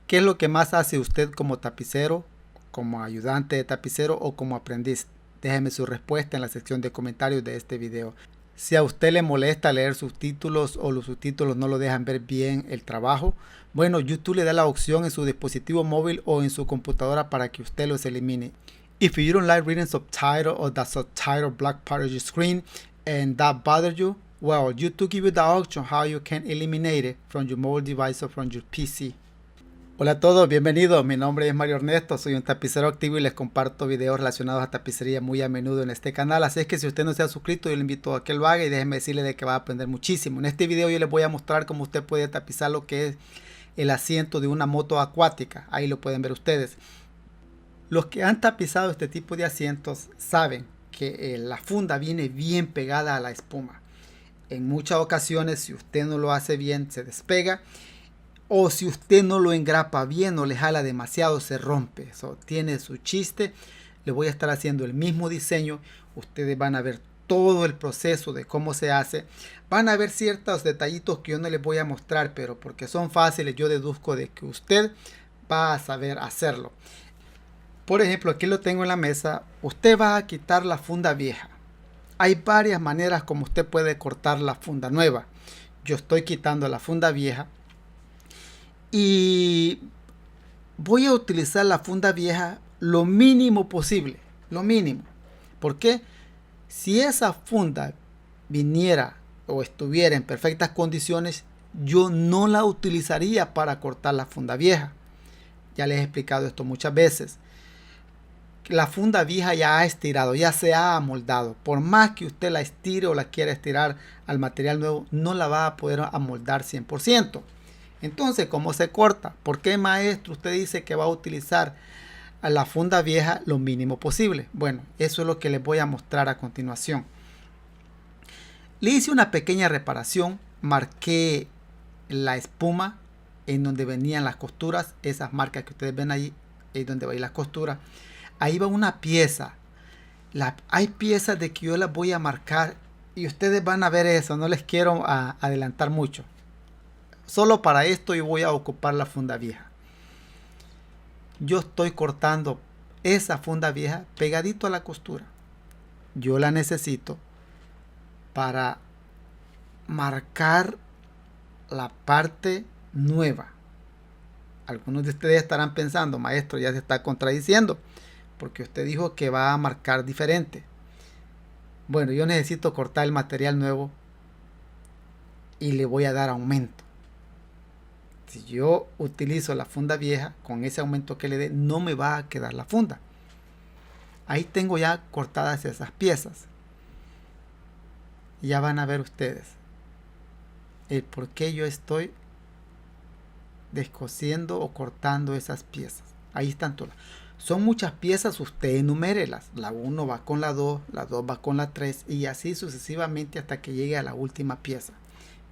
¿Qué es lo que más hace usted como tapicero, como ayudante de tapicero o como aprendiz? Déjeme su respuesta en la sección de comentarios de este video. Si a usted le molesta leer subtítulos o los subtítulos no lo dejan ver bien el trabajo, bueno, YouTube le da la opción en su dispositivo móvil o en su computadora para que usted los elimine. If you don't like reading subtitle or the subtitle black part of your screen and that bothers you, well, YouTube give you the option how you can eliminate it from your mobile device or from your PC. Hola a todos, bienvenidos. Mi nombre es Mario Ernesto, soy un tapicero activo y les comparto videos relacionados a tapicería muy a menudo en este canal. Así es que si usted no se ha suscrito, yo le invito a que lo haga y déjenme decirle de que va a aprender muchísimo. En este video yo les voy a mostrar cómo usted puede tapizar lo que es el asiento de una moto acuática. Ahí lo pueden ver ustedes. Los que han tapizado este tipo de asientos saben que la funda viene bien pegada a la espuma. En muchas ocasiones, si usted no lo hace bien, se despega. O si usted no lo engrapa bien o le jala demasiado, se rompe. Eso tiene su chiste. Le voy a estar haciendo el mismo diseño. Ustedes van a ver todo el proceso de cómo se hace. Van a ver ciertos detallitos que yo no les voy a mostrar, pero porque son fáciles, yo deduzco de que usted va a saber hacerlo. Por ejemplo, aquí lo tengo en la mesa. Usted va a quitar la funda vieja. Hay varias maneras como usted puede cortar la funda nueva. Yo estoy quitando la funda vieja. Y voy a utilizar la funda vieja lo mínimo posible. Lo mínimo. Porque si esa funda viniera o estuviera en perfectas condiciones, yo no la utilizaría para cortar la funda vieja. Ya les he explicado esto muchas veces. La funda vieja ya ha estirado, ya se ha amoldado. Por más que usted la estire o la quiera estirar al material nuevo, no la va a poder amoldar 100%. Entonces, ¿cómo se corta? ¿Por qué, maestro, usted dice que va a utilizar a la funda vieja lo mínimo posible? Bueno, eso es lo que les voy a mostrar a continuación. Le hice una pequeña reparación, marqué la espuma en donde venían las costuras, esas marcas que ustedes ven ahí, es donde va a ir las costuras. Ahí va una pieza. Hay piezas de que yo las voy a marcar y ustedes van a ver eso, no les quiero adelantar mucho. Solo para esto yo voy a ocupar la funda vieja. Yo estoy cortando esa funda vieja pegadito a la costura. Yo la necesito para marcar la parte nueva. Algunos de ustedes estarán pensando, maestro, ya se está contradiciendo, porque usted dijo que va a marcar diferente. Bueno, yo necesito cortar el material nuevo y le voy a dar aumento. Si yo utilizo la funda vieja, con ese aumento que le dé, no me va a quedar la funda. Ahí tengo ya cortadas esas piezas. Ya van a ver ustedes el por qué yo estoy descosiendo o cortando esas piezas. Ahí están todas. Son muchas piezas, usted enumérelas. La 1 va con la 2, la 2 va con la 3 y así sucesivamente hasta que llegue a la última pieza.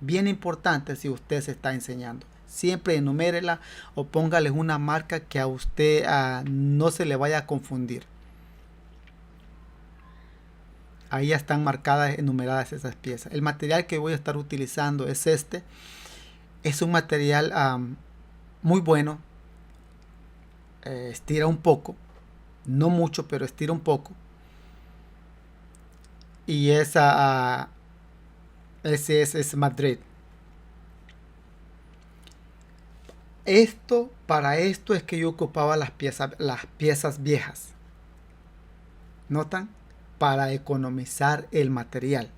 Bien importante si usted se está enseñando. Siempre enumérela o póngale una marca que a usted no se le vaya a confundir. Ahí ya están marcadas, enumeradas esas piezas. El material que voy a estar utilizando es este. Es un material muy bueno. Estira un poco. No mucho, pero estira un poco. Y ese es Madrid. Para esto es que yo ocupaba las piezas viejas. ¿Notan? Para economizar el material.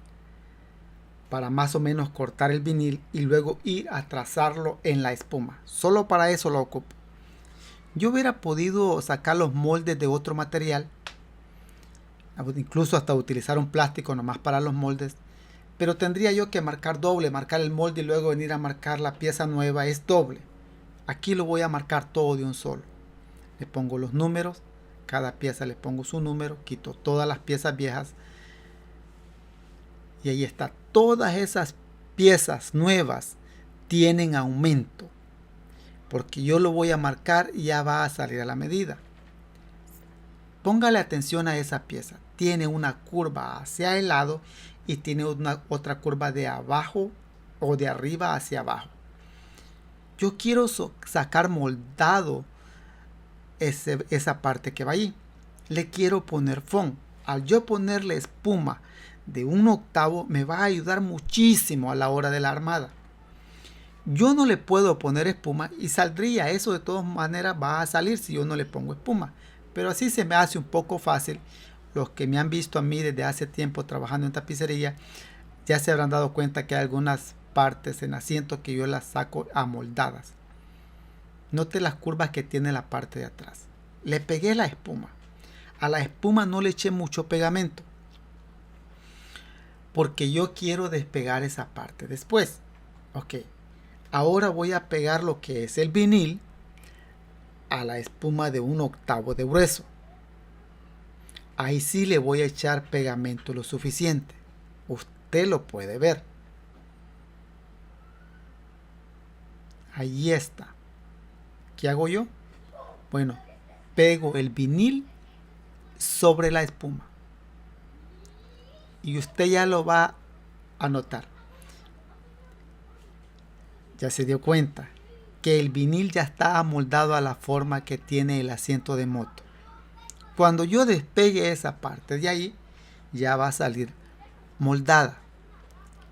Para más o menos cortar el vinil y luego ir a trazarlo en la espuma. Solo para eso lo ocupo. Yo hubiera podido sacar los moldes de otro material. Incluso hasta utilizar un plástico nomás para los moldes. Pero tendría yo que marcar doble, marcar el molde y luego venir a marcar la pieza nueva. Es doble. Aquí lo voy a marcar todo de un solo. Le pongo los números. Cada pieza le pongo su número. Quito todas las piezas viejas. Y ahí está. Todas esas piezas nuevas tienen aumento. Porque yo lo voy a marcar y ya va a salir a la medida. Póngale atención a esa pieza. Tiene una curva hacia el lado y tiene otra curva de abajo o de arriba hacia abajo. Yo quiero sacar moldado esa parte que va ahí. Le quiero poner foam. Al yo ponerle espuma de 1/8 me va a ayudar muchísimo a la hora de la armada. Yo no le puedo poner espuma y saldría, eso de todas maneras va a salir si yo no le pongo espuma. Pero así se me hace un poco fácil. Los que me han visto a mí desde hace tiempo trabajando en tapicería ya se habrán dado cuenta que hay algunas partes en asiento que yo las saco amoldadas. Note las curvas que tiene la parte de atrás. Le pegué la espuma. A la espuma no le eché mucho pegamento, porque yo quiero despegar esa parte después. Ok, ahora voy a pegar lo que es el vinil a la espuma de 1/8 de grueso. Ahí sí le voy a echar pegamento lo suficiente. Usted lo puede ver. Ahí está. ¿Qué hago yo? Bueno, pego el vinil sobre la espuma. Y usted ya lo va a notar. Ya se dio cuenta que el vinil ya está amoldado a la forma que tiene el asiento de moto. Cuando yo despegue esa parte de ahí, ya va a salir moldada.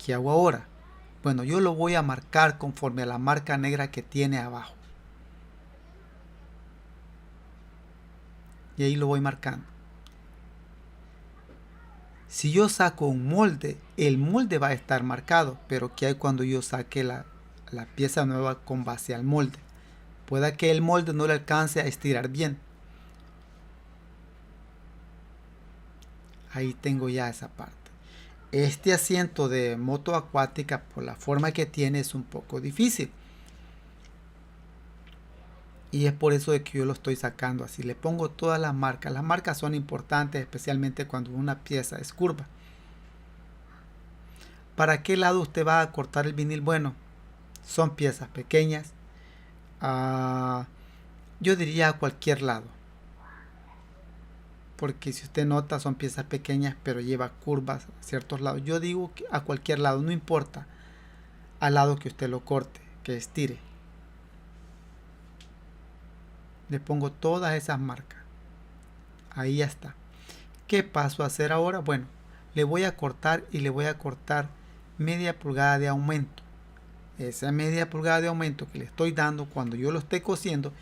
¿Qué hago ahora? Bueno, yo lo voy a marcar conforme a la marca negra que tiene abajo. Y ahí lo voy marcando. Si yo saco un molde, el molde va a estar marcado, pero ¿qué hay cuando yo saque la pieza nueva con base al molde? Pueda que el molde no le alcance a estirar bien. Ahí tengo ya esa parte. Este asiento de moto acuática, por la forma que tiene, es un poco difícil. Y es por eso de que yo lo estoy sacando así. Le pongo todas las marcas. Las marcas son importantes, especialmente cuando una pieza es curva. ¿Para qué lado usted va a cortar el vinil? Bueno, son piezas pequeñas. Yo diría a cualquier lado. Porque si usted nota, son piezas pequeñas, pero lleva curvas a ciertos lados. Yo digo que a cualquier lado, no importa al lado que usted lo corte, que estire. Le pongo todas esas marcas. Ahí ya está. ¿Qué paso a hacer ahora? Bueno, le voy a cortar y le voy a cortar media pulgada de aumento. Esa media pulgada de aumento que le estoy dando cuando yo lo esté cosiendo,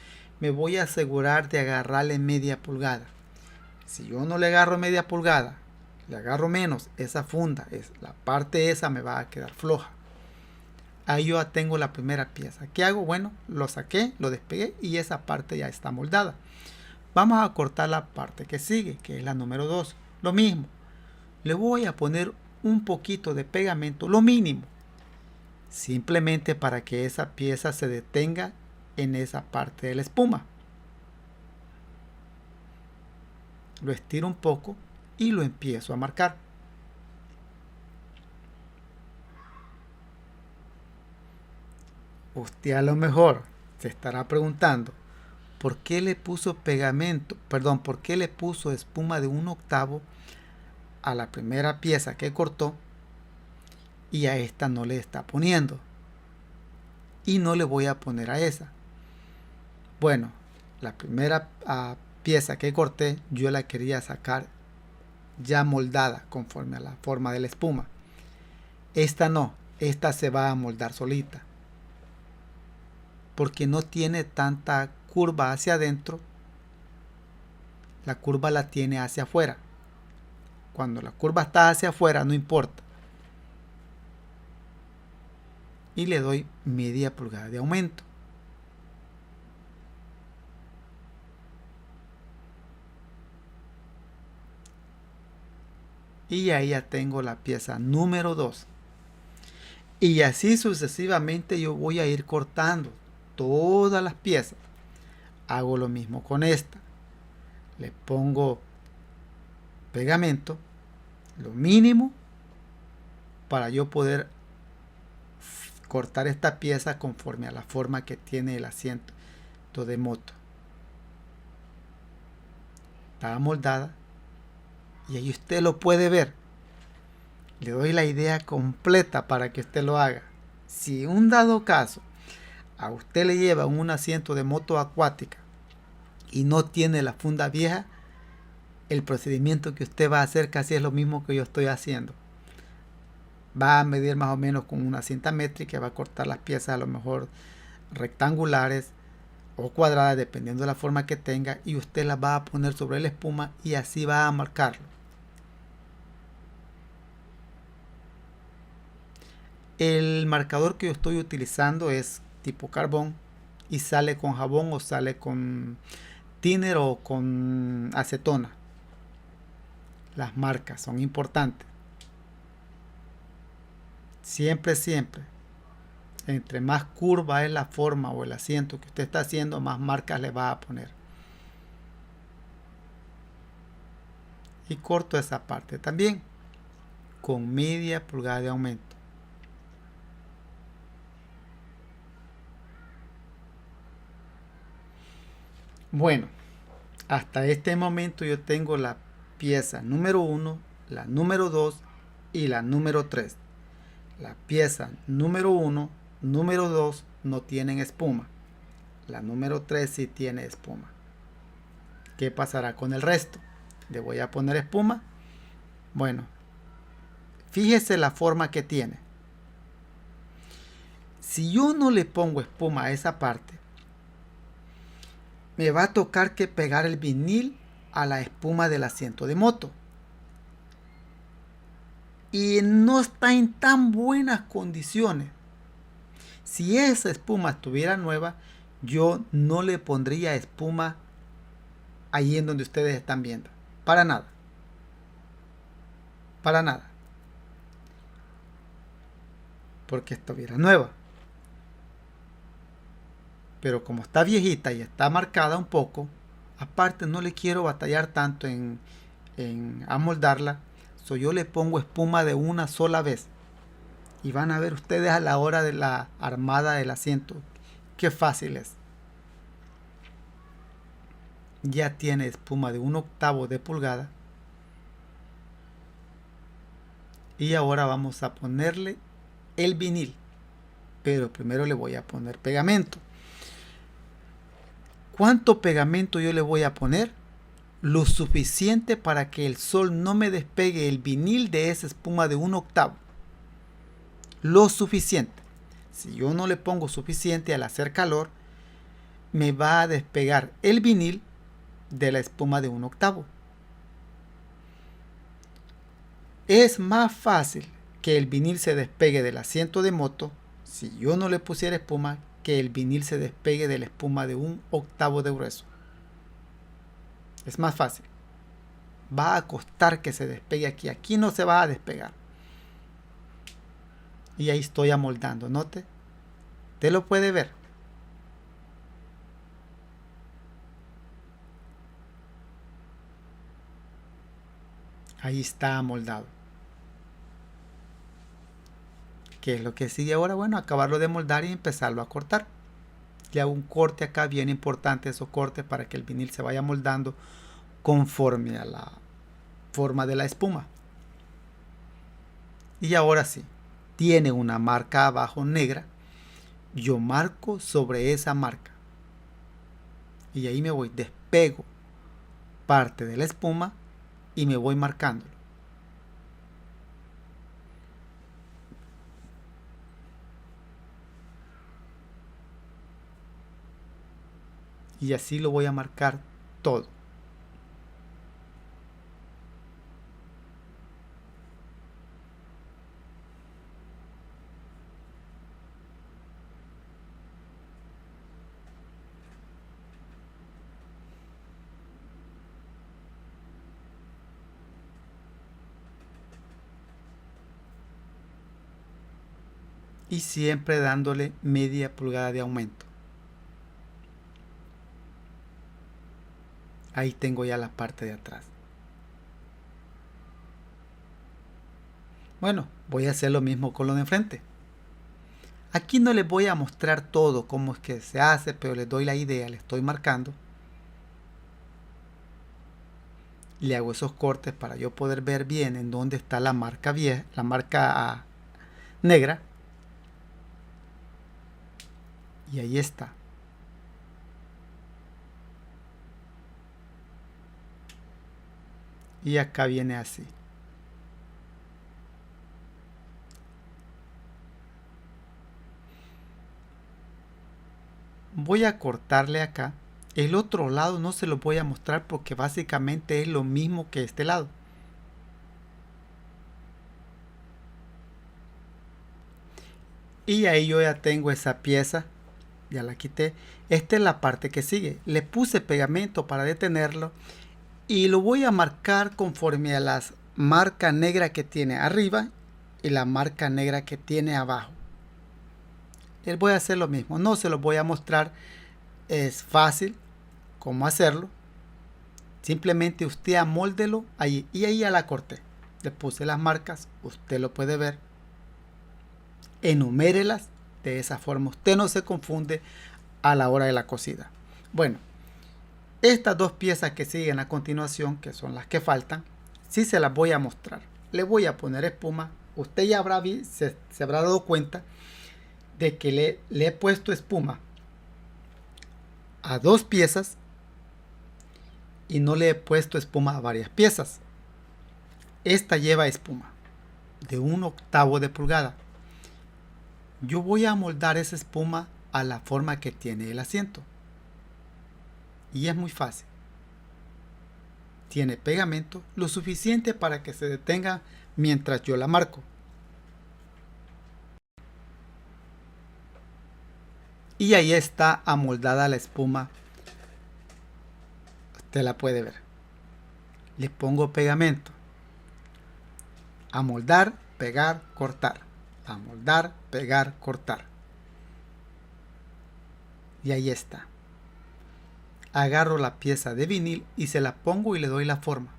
me voy a asegurar de agarrarle media pulgada. Si yo no le agarro media pulgada, le agarro menos, esa funda, la parte esa me va a quedar floja. Ahí yo tengo la primera pieza. ¿Qué hago? Bueno, lo saqué, lo despegué y esa parte ya está moldada. Vamos a cortar la parte que sigue, que es la número 2. Lo mismo. Le voy a poner un poquito de pegamento, lo mínimo. Simplemente para que esa pieza se detenga en esa parte de la espuma. Lo estiro un poco y lo empiezo a marcar. Usted a lo mejor se estará preguntando ¿por qué le puso pegamento? Perdón, ¿por qué le puso espuma de 1/8 a la primera pieza que cortó y a esta no le está poniendo? Y no le voy a poner a esa. Bueno, la primera pieza que corté yo la quería sacar ya moldada conforme a la forma de la espuma. Esta no, esta se va a moldar solita. Porque no tiene tanta curva hacia adentro, la curva la tiene hacia afuera. Cuando la curva está hacia afuera no importa. Y le doy media pulgada de aumento. Y ahí ya tengo la pieza número 2. Y así sucesivamente yo voy a ir cortando todas las piezas. Hago lo mismo con esta. Le pongo pegamento, lo mínimo, para yo poder cortar esta pieza conforme a la forma que tiene el asiento de moto. Está moldada y ahí usted lo puede ver. Le doy la idea completa para que usted lo haga. Si un dado caso a usted le lleva un asiento de moto acuática y no tiene la funda vieja, el procedimiento que usted va a hacer casi es lo mismo que yo estoy haciendo. Va a medir más o menos con una cinta métrica, va a cortar las piezas a lo mejor rectangulares o cuadradas dependiendo de la forma que tenga, y usted las va a poner sobre la espuma y así va a marcarlo. El marcador que yo estoy utilizando es tipo carbón y sale con jabón o sale con thinner o con acetona. Las marcas son importantes. Siempre, entre más curva es la forma o el asiento que usted está haciendo, más marcas le va a poner. Y corto esa parte también con media pulgada de aumento. Bueno, hasta este momento yo tengo la pieza número 1, la número 2 y la número 3. La pieza número 1, número 2 no tienen espuma. La número 3 sí tiene espuma. ¿Qué pasará con el resto? ¿Le voy a poner espuma? Bueno, fíjese la forma que tiene. Si yo no le pongo espuma a esa parte, me va a tocar que pegar el vinil a la espuma del asiento de moto. Y no está en tan buenas condiciones. Si esa espuma estuviera nueva, yo no le pondría espuma ahí en donde ustedes están viendo. Para nada. Para nada. Porque estuviera nueva. Pero como está viejita y está marcada un poco, aparte no le quiero batallar tanto en amoldarla, yo le pongo espuma de una sola vez. Y van a ver ustedes a la hora de la armada del asiento qué fácil es. Ya tiene espuma de 1/8 de pulgada. Y ahora vamos a ponerle el vinil. Pero primero le voy a poner pegamento. ¿Cuánto pegamento yo le voy a poner? Lo suficiente para que el sol no me despegue el vinil de esa espuma de 1/8. Lo suficiente. Si yo no le pongo suficiente al hacer calor, me va a despegar el vinil de la espuma de 1/8. Es más fácil que el vinil se despegue del asiento de moto si yo no le pusiera espuma, que el vinil se despegue de la espuma de 1/8 de grueso. Es más fácil. Va a costar que se despegue aquí. Aquí no se va a despegar. Y ahí estoy amoldando. Note. Usted lo puede ver. Ahí está amoldado. ¿Qué es lo que sigue ahora? Bueno, acabarlo de moldar y empezarlo a cortar. Le hago un corte acá, bien importante esos cortes para que el vinil se vaya moldando conforme a la forma de la espuma. Y ahora sí, tiene una marca abajo negra. Yo marco sobre esa marca. Y ahí me voy, despego parte de la espuma y me voy marcándolo. Y así lo voy a marcar todo. Y siempre dándole media pulgada de aumento. Ahí tengo ya la parte de atrás. Bueno, voy a hacer lo mismo con lo de enfrente. Aquí no les voy a mostrar todo cómo es que se hace, pero les doy la idea, le estoy marcando. Le hago esos cortes para yo poder ver bien en dónde está la marca vieja, la marca negra. Y ahí está. Y acá viene así. Voy a cortarle acá. El otro lado no se lo voy a mostrar porque básicamente es lo mismo que este lado. Y ahí yo ya tengo esa pieza. Ya la quité. Esta es la parte que sigue. Le puse pegamento para detenerlo. Y lo voy a marcar conforme a las marcas negras que tiene arriba y la marca negra que tiene abajo. Les voy a hacer lo mismo. No se los voy a mostrar. Es fácil cómo hacerlo. Simplemente usted amóldelo ahí. Y ahí ya la corté. Le puse las marcas. Usted lo puede ver. Enumérelas. De esa forma usted no se confunde a la hora de la cosida. Bueno. Estas dos piezas que siguen a continuación, que son las que faltan, sí se las voy a mostrar. Le voy a poner espuma. Usted ya se habrá dado cuenta de que le he puesto espuma a dos piezas y no le he puesto espuma a varias piezas. Esta lleva espuma de 1/8 de pulgada. Yo voy a moldar esa espuma a la forma que tiene el asiento. Y es muy fácil. Tiene pegamento lo suficiente para que se detenga mientras yo la marco. Y ahí está amoldada la espuma. Usted la puede ver. Le pongo pegamento. Amoldar, pegar, cortar. Amoldar, pegar, cortar. Y ahí está. Agarro la pieza de vinil y se la pongo y le doy la forma.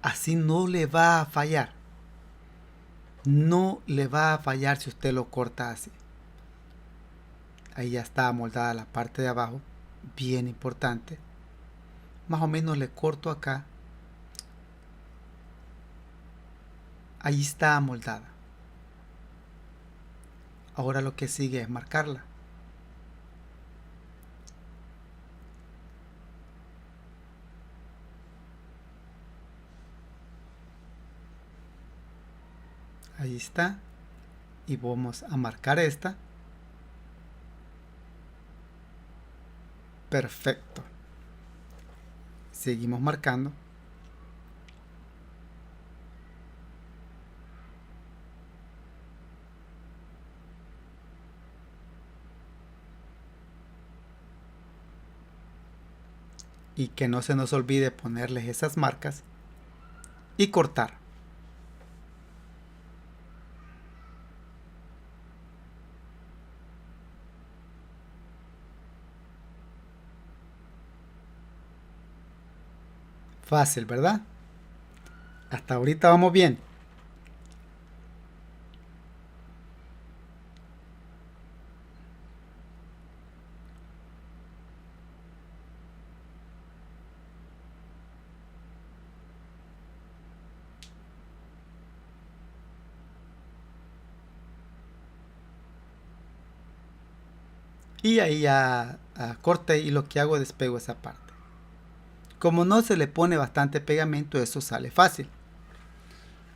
Así no le va a fallar. No le va a fallar si usted lo corta así. Ahí ya está amoldada la parte de abajo. Bien importante. Más o menos le corto acá. Ahí está amoldada. Ahora lo que sigue es marcarla. Ahí está. Y vamos a marcar esta. Perfecto. Seguimos marcando. Y que no se nos olvide ponerles esas marcas. Y cortar. Fácil, ¿verdad? Hasta ahorita vamos bien. Y ahí ya corté y lo que hago es despego esa parte. Como no se le pone bastante pegamento, eso sale fácil.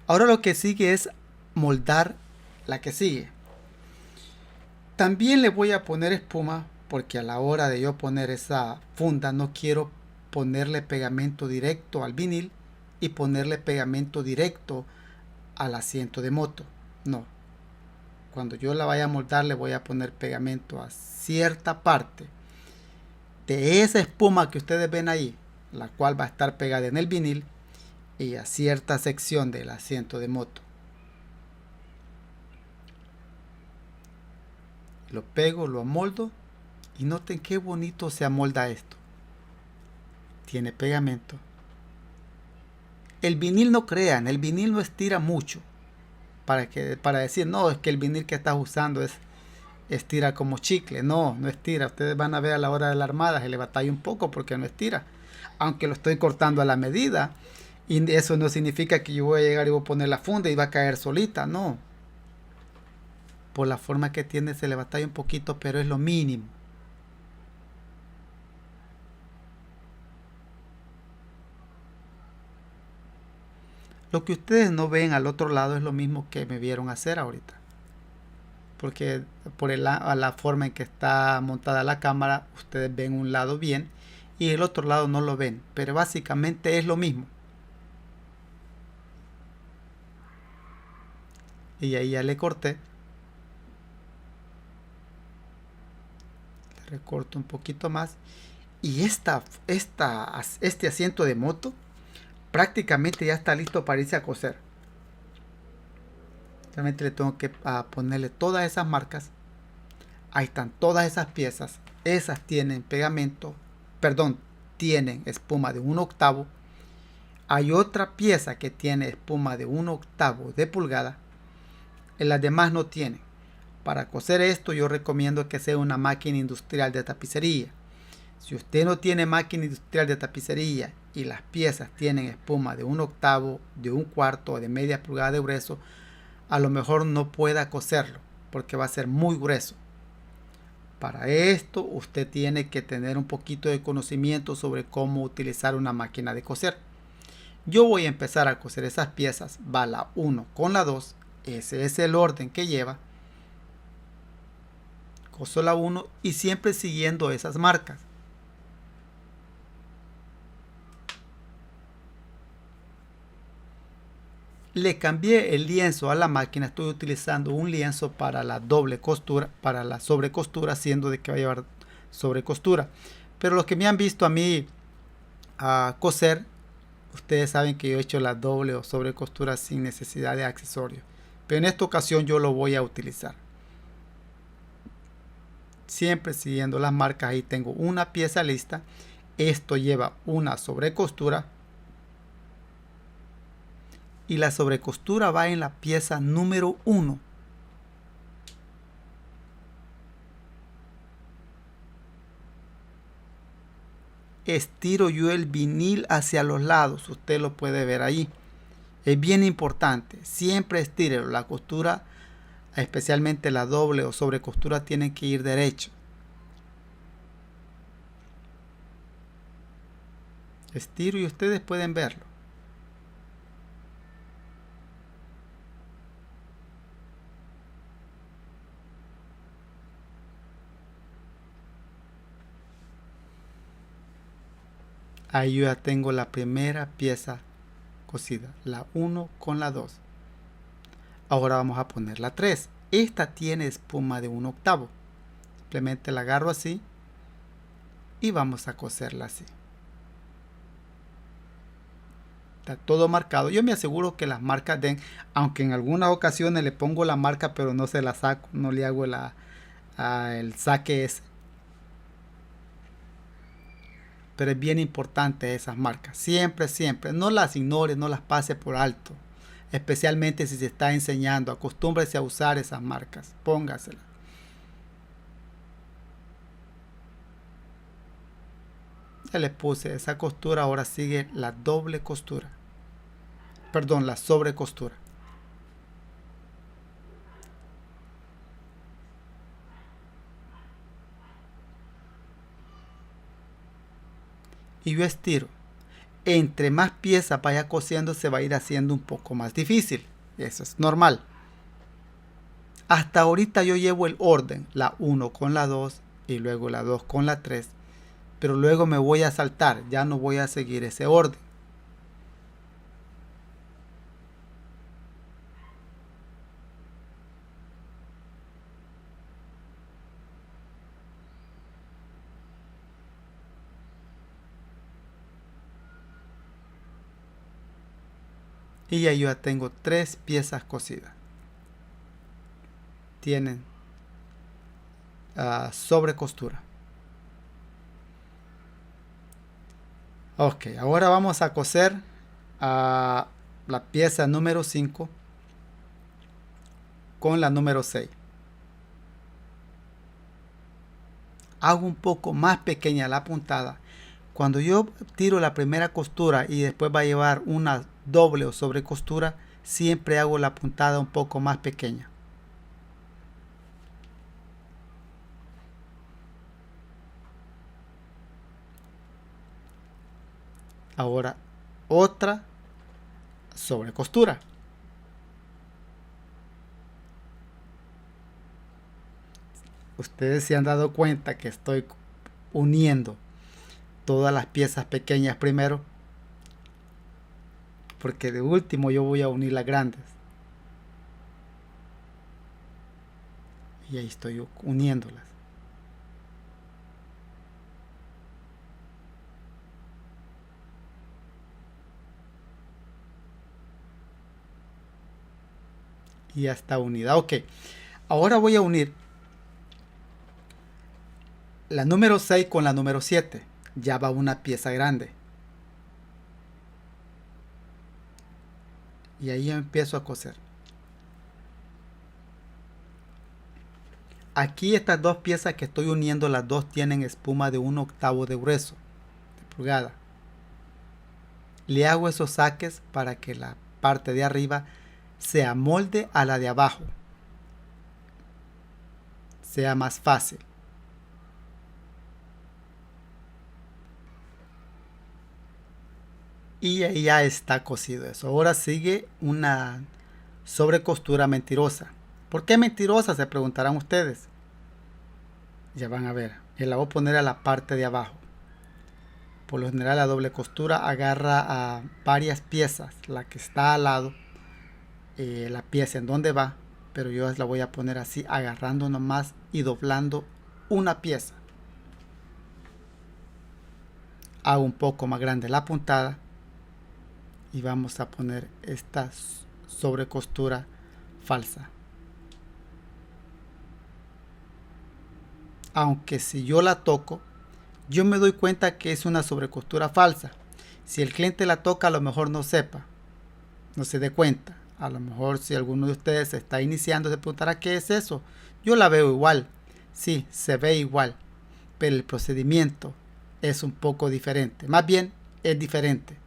Ahora lo que sigue es moldar la que sigue. También le voy a poner espuma porque a la hora de yo poner esa funda no quiero ponerle pegamento directo al vinil y ponerle pegamento directo al asiento de moto. No. Cuando yo la vaya a moldar le voy a poner pegamento a cierta parte de esa espuma que ustedes ven ahí, la cual va a estar pegada en el vinil, y a cierta sección del asiento de moto. Lo pego, lo amoldo y noten qué bonito se amolda esto. Tiene pegamento. El vinil, no crean, el vinil no estira mucho para decir, no, es que el vinil que estás usando estira como chicle. No, no estira. Ustedes van a ver a la hora de la armada, se le batalla un poco porque no estira. Aunque lo estoy cortando a la medida. Y eso no significa que yo voy a llegar y voy a poner la funda y va a caer solita, no. por la forma que tiene se le batalla un poquito, pero es lo mínimo. Lo que ustedes no ven al otro lado es lo mismo que me vieron hacer ahorita, porque por la forma en que está montada la cámara, ustedes ven un lado bien y el otro lado no lo ven, pero básicamente es lo mismo. Y ahí ya le corté. Le recorto un poquito más. Y este asiento de moto prácticamente ya está listo para irse a coser. Realmente le tengo que ponerle todas esas marcas. Ahí están todas esas piezas. Esas tienen pegamento, perdón, tienen espuma de 1/8. Hay otra pieza que tiene espuma de 1/8 de pulgada. Las demás no tienen. Para coser esto yo recomiendo que sea una máquina industrial de tapicería. Si usted no tiene máquina industrial de tapicería y las piezas tienen espuma de 1/8, de 1/4 o de media pulgada de grueso, a lo mejor no pueda coserlo porque va a ser muy grueso. Para esto usted tiene que tener un poquito de conocimiento sobre cómo utilizar una máquina de coser. Yo voy a empezar a coser esas piezas, va la 1 con la 2, ese es el orden que lleva. Coso la 1 y siempre siguiendo esas marcas. Le cambié el lienzo a la máquina, estoy utilizando un lienzo para la doble costura, para la sobrecostura, siendo de que va a llevar sobrecostura. Pero los que me han visto a mí coser, ustedes saben que yo he hecho la doble o sobrecostura sin necesidad de accesorios. Pero en esta ocasión yo lo voy a utilizar. Siempre siguiendo las marcas, ahí tengo una pieza lista. Esto lleva una sobrecostura. Y la sobrecostura va en la pieza número 1. Estiro yo el vinil hacia los lados, usted lo puede ver ahí. Es bien importante, siempre estire la costura, especialmente la doble o sobrecostura, tienen que ir derecho. Estiro y ustedes pueden verlo. Ahí yo ya tengo la primera pieza cosida, la 1 con la 2. Ahora vamos a poner la 3. Esta tiene espuma de 1/8. Simplemente la agarro así y vamos a coserla así. Está todo marcado. Yo me aseguro que las marcas den, aunque en algunas ocasiones le pongo la marca pero no se la saco, no le hago el saque ese. Pero es bien importante esas marcas. Siempre, siempre. No las ignore, no las pase por alto. Especialmente si se está enseñando. Acostúmbrese a usar esas marcas. Póngaselas. Ya les puse esa costura. Ahora sigue la doble costura. Perdón, la sobrecostura. Y yo estiro. Entre más piezas vaya cosiendo, se va a ir haciendo un poco más difícil. Eso es normal. Hasta ahorita yo llevo el orden, la 1 con la 2 y luego la 2 con la 3. Pero luego me voy a saltar, ya no voy a seguir ese orden. Y ya yo ya tengo 3 piezas cosidas. Tienen sobrecostura. Ok, ahora vamos a coser la pieza número 5 con la número 6. Hago un poco más pequeña la puntada. Cuando yo tiro la primera costura y después va a llevar una doble o sobrecostura, siempre hago la puntada un poco más pequeña. Ahora otra sobrecostura. Ustedes se han dado cuenta que estoy uniendo todas las piezas pequeñas primero, porque de último yo voy a unir las grandes. Y ahí estoy uniéndolas. Y ya está unida. Ok, ahora voy a unir la número 6 con la número 7. Ya va una pieza grande. Y ahí empiezo a coser. Aquí estas dos piezas que estoy uniendo, las dos tienen espuma de 1/8 de grueso, de pulgada. Le hago esos saques para que la parte de arriba se amolde a la de abajo. Sea más fácil. Y ahí ya está cosido eso. Ahora sigue una sobrecostura mentirosa. ¿Por qué mentirosa? Se preguntarán ustedes. Ya van a ver. Y la voy a poner a la parte de abajo. Por lo general la doble costura agarra a varias piezas. La que está al lado, la pieza en donde va. Pero yo la voy a poner así, agarrando nomás y doblando una pieza. Hago un poco más grande la puntada. Y vamos a poner esta sobrecostura falsa. Aunque si yo la toco, yo me doy cuenta que es una sobrecostura falsa. Si el cliente la toca, a lo mejor no sepa, no se dé cuenta. A lo mejor si alguno de ustedes está iniciando, se preguntará qué es eso. Yo la veo igual, sí, se ve igual, pero el procedimiento es un poco diferente. Más bien, es diferente.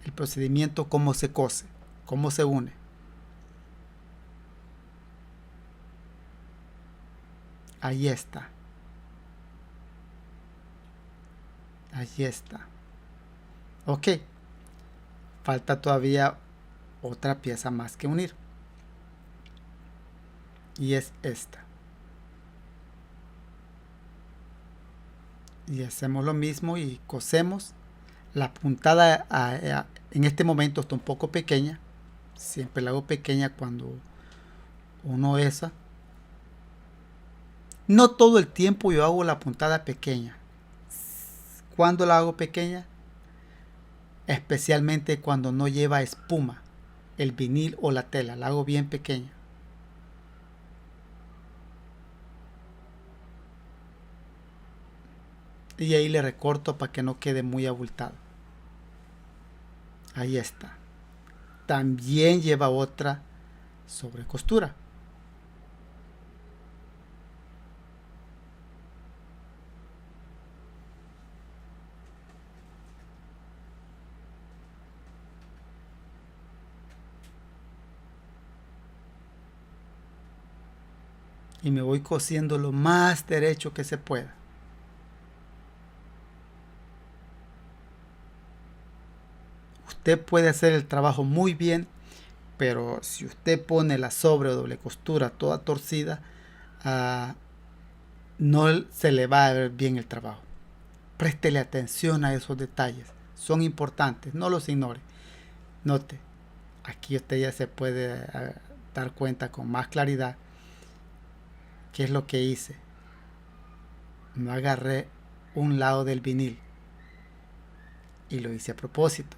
El procedimiento, cómo se cose, cómo se une. Ahí está. Ahí está. Ok. Falta todavía otra pieza más que unir. Y es esta. Y hacemos lo mismo y cosemos. La puntada en este momento está un poco pequeña. Siempre la hago pequeña cuando uno esa. No todo el tiempo yo hago la puntada pequeña. Cuando la hago pequeña, especialmente cuando no lleva espuma, el vinil o la tela, la hago bien pequeña. Y ahí le recorto para que no quede muy abultado. Ahí está. También lleva otra sobrecostura. Y me voy cosiendo lo más derecho que se pueda. Usted puede hacer el trabajo muy bien, pero si usted pone la sobre o doble costura toda torcida, no se le va a ver bien el trabajo. Préstele atención a esos detalles, son importantes, no los ignore. Note, aquí usted ya se puede dar cuenta con más claridad qué es lo que hice. No agarré un lado del vinil y lo hice a propósito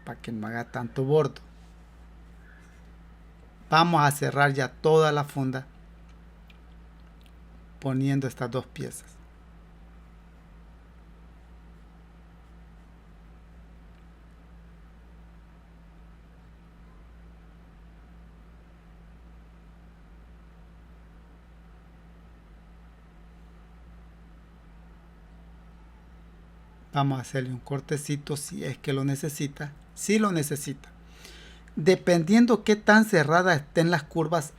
para que no haga tanto bordo. Vamos a cerrar ya toda la funda poniendo estas dos piezas. Vamos a hacerle un cortecito si es que lo necesita. Si lo necesita. Dependiendo qué tan cerradas estén las curvas,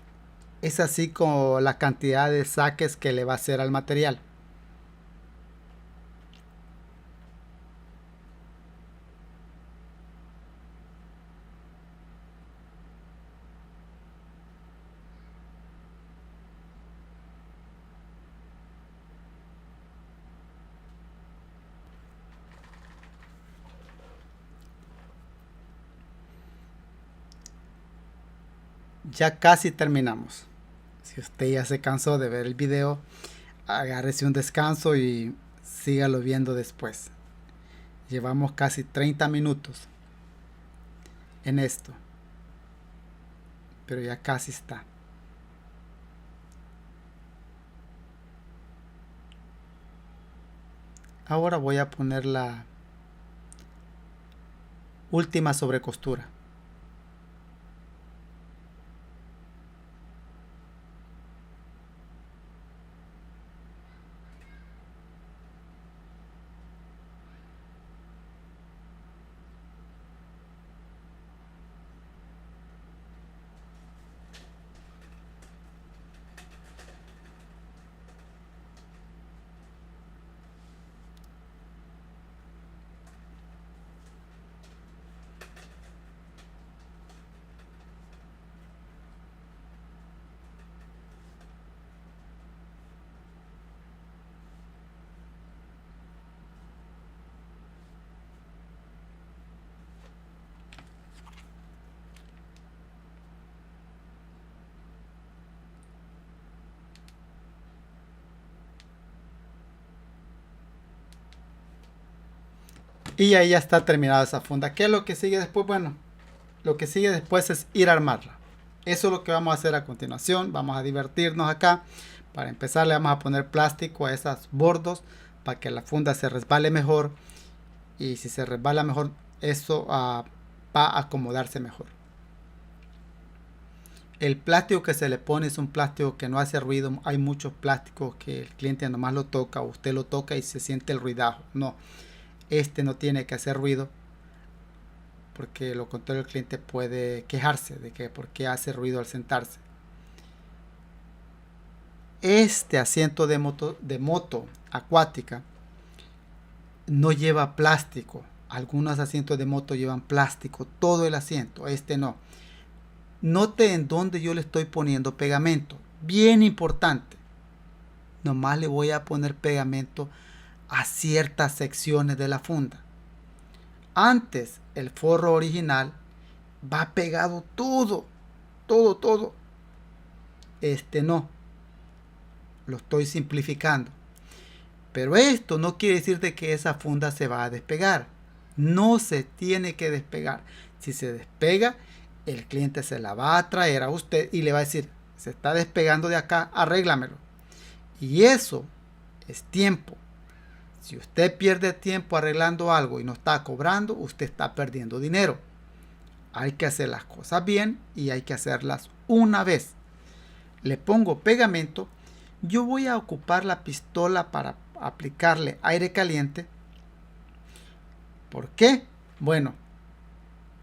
es así como la cantidad de saques que le va a hacer al material. Ya casi terminamos. Si usted ya se cansó de ver el video, agárrese un descanso y sígalo viendo después. Llevamos casi 30 minutos en esto, pero ya casi está. Ahora voy a poner la última sobrecostura. Y ahí ya está terminada esa funda. ¿Qué es lo que sigue después? Bueno, lo que sigue después es ir a armarla. Eso es lo que vamos a hacer a continuación. Vamos a divertirnos acá. Para empezar le vamos a poner plástico a esos bordos para que la funda se resbale mejor. Y si se resbala mejor, eso va a acomodarse mejor. El plástico que se le pone es un plástico que no hace ruido. Hay muchos plásticos que el cliente nomás lo toca o usted lo toca y se siente el ruidajo. No, este no tiene que hacer ruido, porque lo contrario el cliente puede quejarse de que por qué hace ruido al sentarse. Este asiento de moto acuática no lleva plástico. Algunos asientos de moto llevan plástico, todo el asiento, este no. Note en dónde yo le estoy poniendo pegamento. Bien importante. Nomás le voy a poner pegamento a ciertas secciones de la funda. Antes el forro original va pegado todo. Este no. Lo estoy simplificando. Pero esto no quiere decir de que esa funda se va a despegar. No se tiene que despegar. Si se despega, el cliente se la va a traer a usted y le va a decir, se está despegando de acá, arréglamelo. Y eso es tiempo. Si usted pierde tiempo arreglando algo y no está cobrando, usted está perdiendo dinero. Hay que hacer las cosas bien y hay que hacerlas una vez. Le pongo pegamento. Yo voy a ocupar la pistola para aplicarle aire caliente. ¿Por qué? Bueno,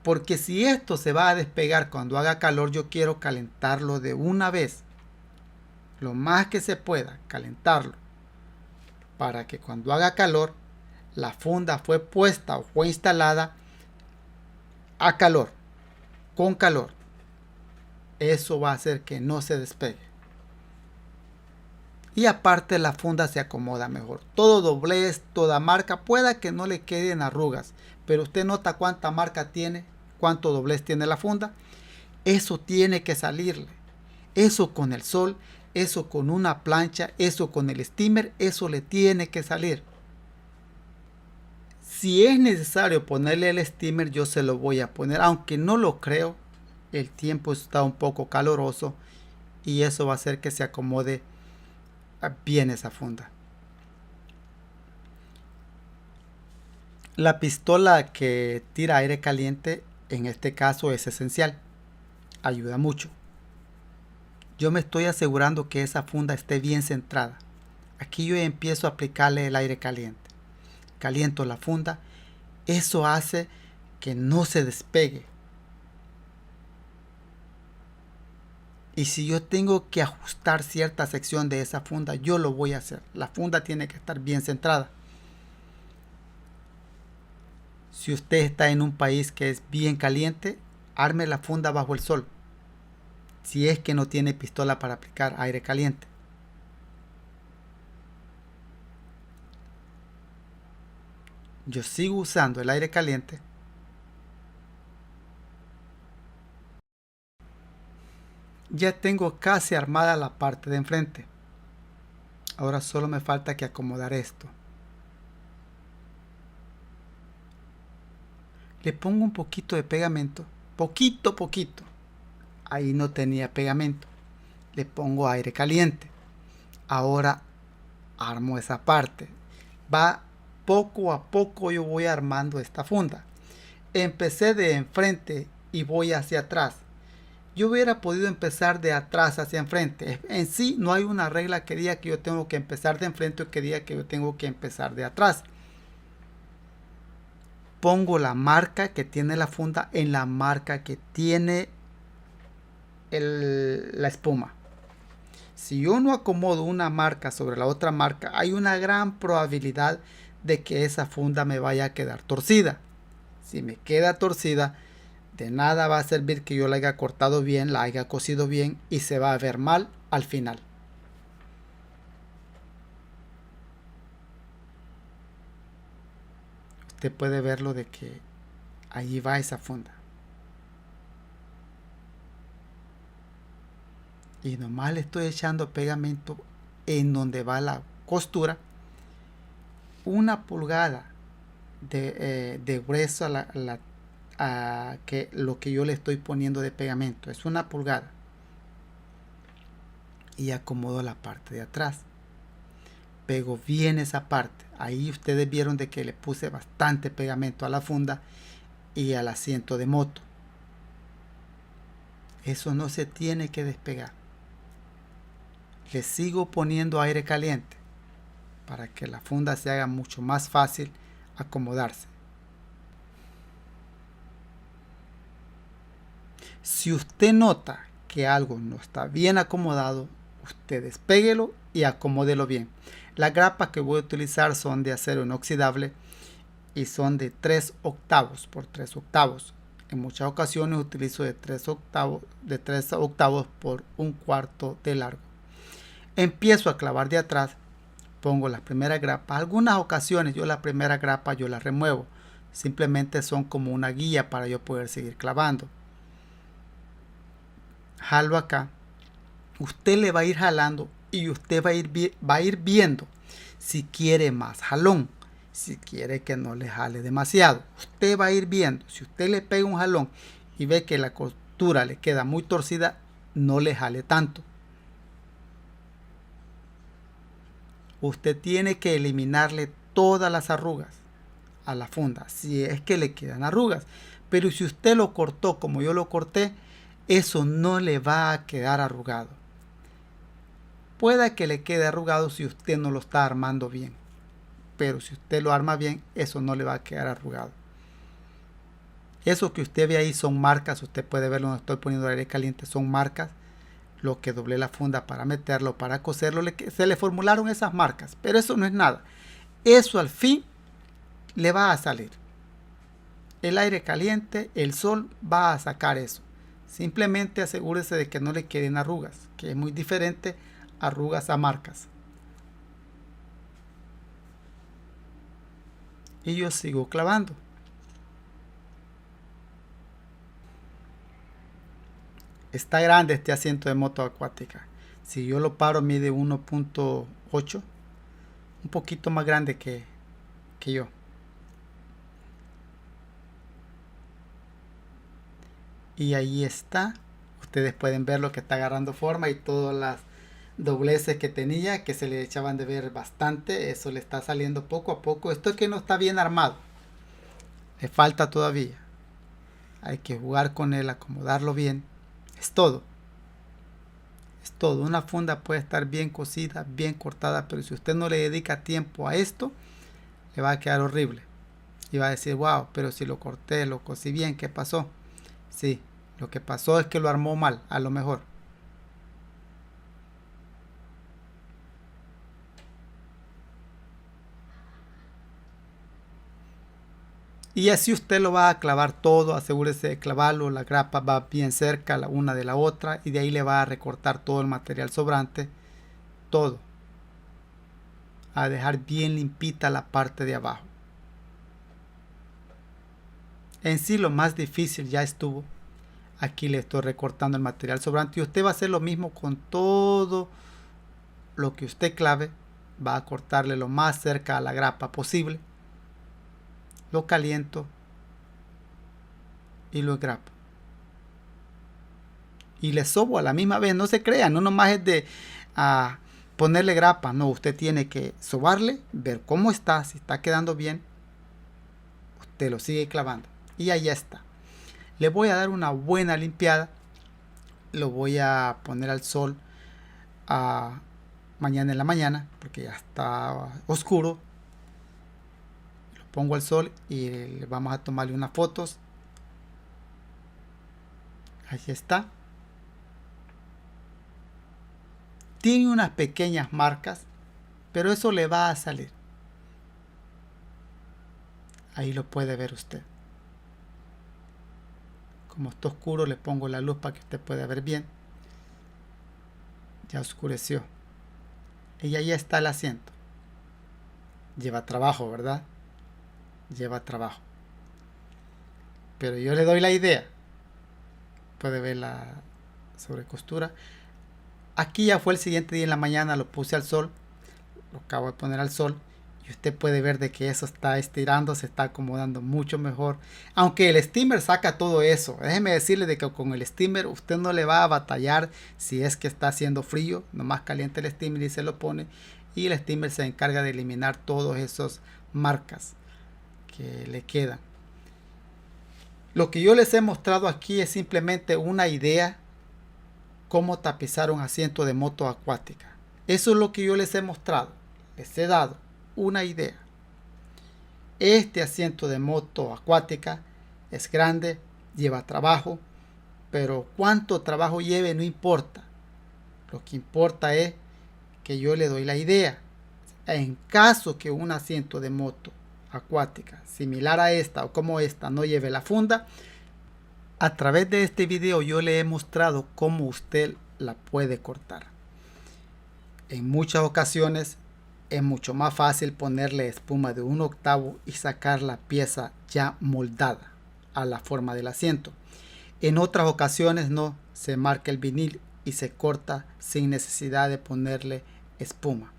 porque si esto se va a despegar cuando haga calor, yo quiero calentarlo de una vez. Lo más que se pueda, calentarlo. Para que cuando haga calor, la funda fue puesta o fue instalada a calor, con calor. Eso va a hacer que no se despegue. Y aparte la funda se acomoda mejor. Todo doblez, toda marca, pueda que no le queden arrugas, pero usted nota cuánta marca tiene, cuánto doblez tiene la funda. Eso tiene que salirle. Eso con el sol, eso con una plancha, eso con el steamer, eso le tiene que salir. Si es necesario ponerle el steamer, yo se lo voy a poner, aunque no lo creo. El tiempo está un poco caloroso y eso va a hacer que se acomode bien esa funda. La pistola que tira aire caliente en este caso es esencial. Ayuda mucho. Yo me estoy asegurando que esa funda esté bien centrada. Aquí yo empiezo a aplicarle el aire caliente. Caliento la funda. Eso hace que no se despegue. Y si yo tengo que ajustar cierta sección de esa funda, yo lo voy a hacer. La funda tiene que estar bien centrada. Si usted está en un país que es bien caliente, arme la funda bajo el sol. Si es que no tiene pistola para aplicar aire caliente. Yo sigo usando el aire caliente. Ya tengo casi armada la parte de enfrente. Ahora solo me falta que acomodar esto. Le pongo un poquito de pegamento, poquito. Ahí no tenía pegamento. Le pongo aire caliente. Ahora armo esa parte. Va poco a poco, yo voy armando esta funda. Empecé de enfrente y voy hacia atrás. Yo hubiera podido empezar de atrás hacia enfrente. En sí no hay una regla que diga que yo tengo que empezar de enfrente o que diga que yo tengo que empezar de atrás. Pongo la marca que tiene la funda en la marca que tiene la espuma. Si yo no acomodo una marca sobre la otra marca, hay una gran probabilidad de que esa funda me vaya a quedar torcida. Si me queda torcida, de nada va a servir que yo la haya cortado bien, la haya cosido bien y se va a ver mal al final. Usted puede verlo de que ahí va esa funda. Y nomás le estoy echando pegamento en donde va la costura. 1 pulgada de grueso a que lo que yo le estoy poniendo de pegamento. Es 1 pulgada. Y acomodo la parte de atrás. Pego bien esa parte. Ahí ustedes vieron de que le puse bastante pegamento a la funda y al asiento de moto. Eso no se tiene que despegar. Le sigo poniendo aire caliente para que la funda se haga mucho más fácil acomodarse. Si usted nota que algo no está bien acomodado, usted despéguelo y acomódelo bien. Las grapas que voy a utilizar son de acero inoxidable y son de 3 octavos por 3 octavos. En muchas ocasiones utilizo de 3 octavos por 1/4 de largo. Empiezo a clavar de atrás, pongo las primeras grapas. Algunas ocasiones yo la primera grapa yo la remuevo. Simplemente son como una guía para yo poder seguir clavando. Jalo acá. Usted le va a ir jalando y usted va a ir viendo si quiere más jalón, si quiere que no le jale demasiado. Usted va a ir viendo. Si usted le pega un jalón y ve que la costura le queda muy torcida, no le jale tanto. Usted tiene que eliminarle todas las arrugas a la funda, si es que le quedan arrugas. Pero si usted lo cortó como yo lo corté, eso no le va a quedar arrugado. Pueda que le quede arrugado si usted no lo está armando bien. Pero si usted lo arma bien, eso no le va a quedar arrugado. Eso que usted ve ahí son marcas. Usted puede verlo donde estoy poniendo aire caliente. Son marcas. Lo que doblé la funda para meterlo, para coserlo, se le formularon esas marcas, pero eso no es nada. Eso al fin le va a salir. El aire caliente, el sol va a sacar eso. Simplemente asegúrese de que no le queden arrugas, que es muy diferente arrugas a marcas. Y yo sigo clavando. Está grande este asiento de moto acuática. Si yo lo paro, mide 1.8, un poquito más grande que yo. Y ahí está. Ustedes pueden ver lo que está agarrando forma y todas las dobleces que tenía, que se le echaban de ver bastante. Eso le está saliendo poco a poco. Esto es que no está bien armado. Le falta todavía. Hay que jugar con él, acomodarlo bien. Es todo. Es todo. Una funda puede estar bien cosida, bien cortada, pero si usted no le dedica tiempo a esto, le va a quedar horrible. Y va a decir, wow, pero si lo corté, lo cosí bien, ¿qué pasó? Sí, lo que pasó es que lo armó mal, a lo mejor. Y así usted lo va a clavar todo, asegúrese de clavarlo, la grapa va bien cerca la una de la otra y de ahí le va a recortar todo el material sobrante, todo. A dejar bien limpita la parte de abajo. En sí lo más difícil ya estuvo. Aquí le estoy recortando el material sobrante y usted va a hacer lo mismo con todo lo que usted clave. Va a cortarle lo más cerca a la grapa posible. Lo caliento y lo engrapo. Y le sobo a la misma vez. No se crean, no nomás es de ponerle grapa. No, usted tiene que sobarle, ver cómo está, si está quedando bien. Usted lo sigue clavando. Y ahí está. Le voy a dar una buena limpiada. Lo voy a poner al sol mañana en la mañana, porque ya está oscuro. Lo pongo al sol y le vamos a tomarle unas fotos. Ahí está. Tiene unas pequeñas marcas, pero eso le va a salir. Ahí lo puede ver usted. Como está oscuro, le pongo la luz para que usted pueda ver bien. Ya oscureció. Y ahí está el asiento. Lleva trabajo, ¿verdad? Lleva trabajo. Pero yo le doy la idea. Puede ver la sobrecostura. Aquí ya fue el siguiente día en la mañana, lo puse al sol. Lo acabo de poner al sol. Y usted puede ver de que eso está estirando, se está acomodando mucho mejor. Aunque el steamer saca todo eso. Déjeme decirle de que con el steamer usted no le va a batallar si es que está haciendo frío. Nomás caliente el steamer y se lo pone. Y el steamer se encarga de eliminar todas esas marcas que le quedan. Lo que yo les he mostrado aquí es simplemente una idea cómo tapizar un asiento de moto acuática. Eso es lo que yo les he mostrado. Les he dado una idea. Este asiento de moto acuática es grande, lleva trabajo, pero cuánto trabajo lleve no importa. Lo que importa es que yo le doy la idea. En caso que un asiento de moto acuática similar a esta o como esta no lleve la funda, a través de este video yo le he mostrado cómo usted la puede cortar. En muchas ocasiones es mucho más fácil ponerle espuma de 1/8 y sacar la pieza ya moldada a la forma del asiento. En otras ocasiones no, se marca el vinil y se corta sin necesidad de ponerle espuma.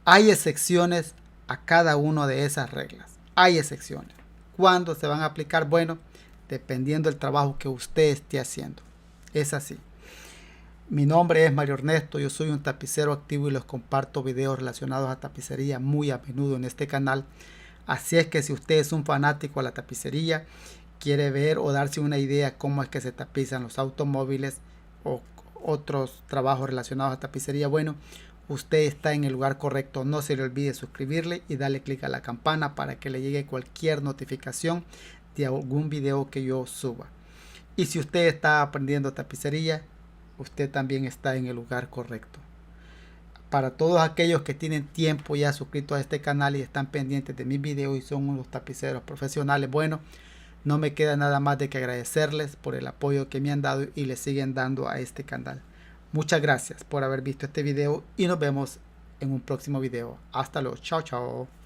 Hay excepciones a cada una de esas reglas. Hay excepciones. ¿Cuándo se van a aplicar? Bueno, dependiendo del trabajo que usted esté haciendo. Es así. Mi nombre es Mario Ernesto, yo soy un tapicero activo y les comparto videos relacionados a tapicería muy a menudo en este canal. Así es que si usted es un fanático a la tapicería, quiere ver o darse una idea cómo es que se tapizan los automóviles o otros trabajos relacionados a tapicería, bueno, usted está en el lugar correcto. No se le olvide suscribirle y darle clic a la campana para que le llegue cualquier notificación de algún video que yo suba. Y si usted está aprendiendo tapicería, usted también está en el lugar correcto. Para todos aquellos que tienen tiempo ya suscritos a este canal y están pendientes de mis videos y son unos tapiceros profesionales, bueno, no me queda nada más de que agradecerles por el apoyo que me han dado y le siguen dando a este canal. Muchas gracias por haber visto este video y nos vemos en un próximo video. Hasta luego. Chao, chao.